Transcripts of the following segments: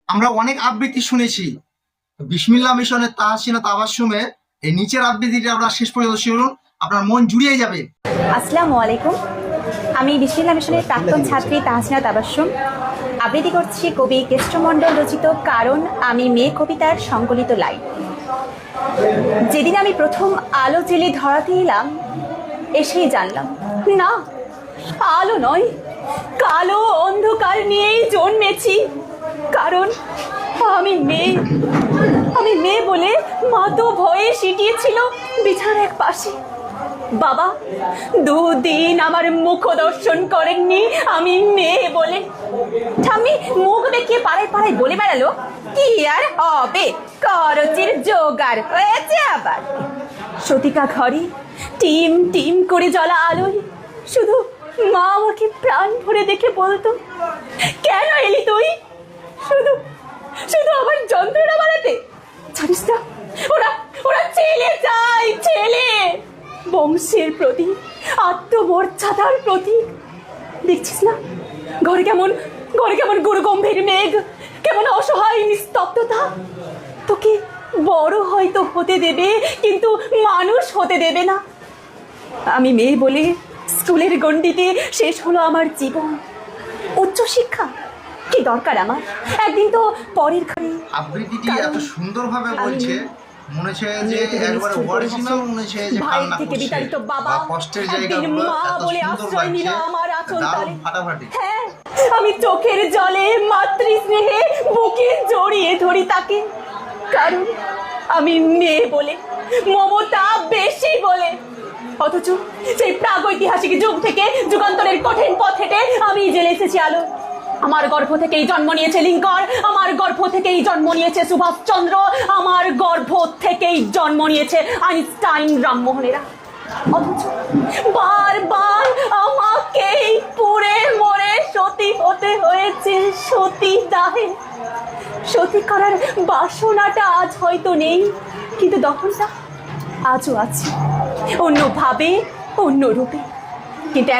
আমরা অনেক আবৃত্তি শুনেছি বিসমিল্লাহ মিশনের তাহসিনা তাবাসসুমে। এই নিচের আবৃত্তিটা আপনার শেষ পর্যন্ত শুনুন, আপনার মন জুড়িয়ে যাবে। আসসালামু আলাইকুম, আমি বিসমিল্লাহ মিশনের প্রাক্তন ছাত্রী তাহসিনা তাবাসসুম আবৃত্তি করছি কবি কেষ্টমণ্ডল রচিত কারণ আমি মেয়ে কবিতার সংকলিত লাইন। যেদিন আমি প্রথম আলো জেলে ধরাতে এলাম, এসেই জানলাম না, আলো নয়, কালো অন্ধকার নিয়েই জন্মেছি। কারণ আমি মেয়ে বলে মা তো ভয়ে সিটিয়েছিল বিছানার এক পাশে। বাবা দুদিন আমার মুখ দর্শন করেননি আমি মেয়ে বলে। ঠাম্মি মুখ দেখিয়ে পাড়ায় পাড়ায় বলে বেড়ালো, কি আর হবে, খরচের জোগাড় হয়েছে আবার। সতিকা ঘরে টিম টিম করে জ্বলা আলোয় শুধু মা আমাকে প্রাণ ভরে দেখে বলতো, কেন এলি তুই শুধু শুধু আমার যন্ত্রণা বাড়াতে? জানিস না, ওরা ওরা ছেলে চাই, ছেলে। বংশের প্রতীক, আত্মমর্যাদার প্রতীক। দেখছিস না ঘরে কেমন গুরু গম্ভীর মেঘ, কেমন অসহায় নিস্তব্ধতা। তোকে বড় হয়তো হতে দেবে, কিন্তু মানুষ হতে দেবে না। আমি মেয়ে বলে স্কুলের গণ্ডিতে শেষ হলো আমার জীবন। উচ্চশিক্ষা কি দরকার আমার? একদিন তো পরের ঘরে। আবৃত্তিটি এত সুন্দরভাবে বলছে, মনে হচ্ছে যে একবারে অরিজিনাল, মনে হচ্ছে যে কান্না করছে বা কষ্টের জায়গাগুলো এত সুন্দর লাগছে, দারুণ ফাটাফাটি। হ্যাঁ, আমি চোখের জলে মাতৃস্নেহে বুকে জড়িয়ে ধরি তাকে। কারণ আমি মেয়ে বলে, মমতা বেশি বলে। অথচ সেই প্রাগৈতিহাসিক যুগ থেকে যুগান্তরের কঠিন পথ হেঁটে আমি জেলে এসেছি আলো। আমার গর্ভ থেকেই জন্ম নিয়েছে লিঙ্কন, আমার গর্ভ থেকেই জন্ম নিয়েছে সুভাষচন্দ্র, আমার গর্ভ থেকেই জন্ম নিয়েছে আইনস্টাইন, রামমোহনেরা। অথচ বারবার আমাকেই পুড়ে মরে সতী হতে হয়েছে সতী দাহে। সতী করার বাসনাটা আজ হয়তো নেই, কিন্তু দখলটা আজও আছে, অন্যভাবে, অন্য রূপে। কিন্তু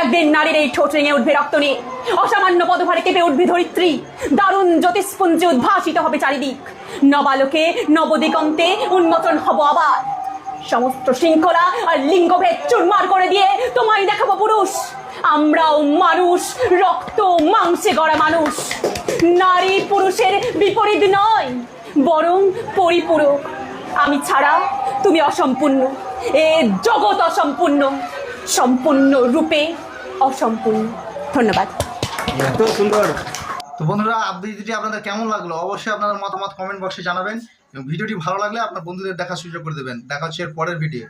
একদিন নারীর এই ঠোঁট রেঙে উঠবে রক্ত নিয়ে, অসামান্য পদভারে কেঁপে উঠবে ধরিত্রী, দারুণ জ্যোতিষ্পুঞ্জে উদ্ভাসিত হবে চারিদিক। নবালোকে নবদিগন্তে উন্মোচন হব আবার। সমস্ত শৃঙ্খলা আর লিঙ্গভেদ চুরমার করে দিয়ে তোমায় দেখাবো পুরুষ। আমরাও মানুষ, রক্ত মাংসে গড়া মানুষ। নারী পুরুষের বিপরীত নয়, বরং পরিপূরক। আমি ছাড়া তুমি অসম্পূর্ণ, এ জগৎ অসম্পূর্ণ, সম্পূর্ণ রূপে অসম্পূর্ণ। ধন্যবাদ। এত সুন্দর। তো বন্ধুরা, আবৃত্তিটি আপনাদের কেমন লাগলো অবশ্যই আপনাদের মতামত কমেন্ট বক্সে জানাবেন, এবং ভিডিওটি ভালো লাগলে আপনার বন্ধুদের দেখার সুযোগ করে দেবেন। দেখা হচ্ছে এর পরের ভিডিও।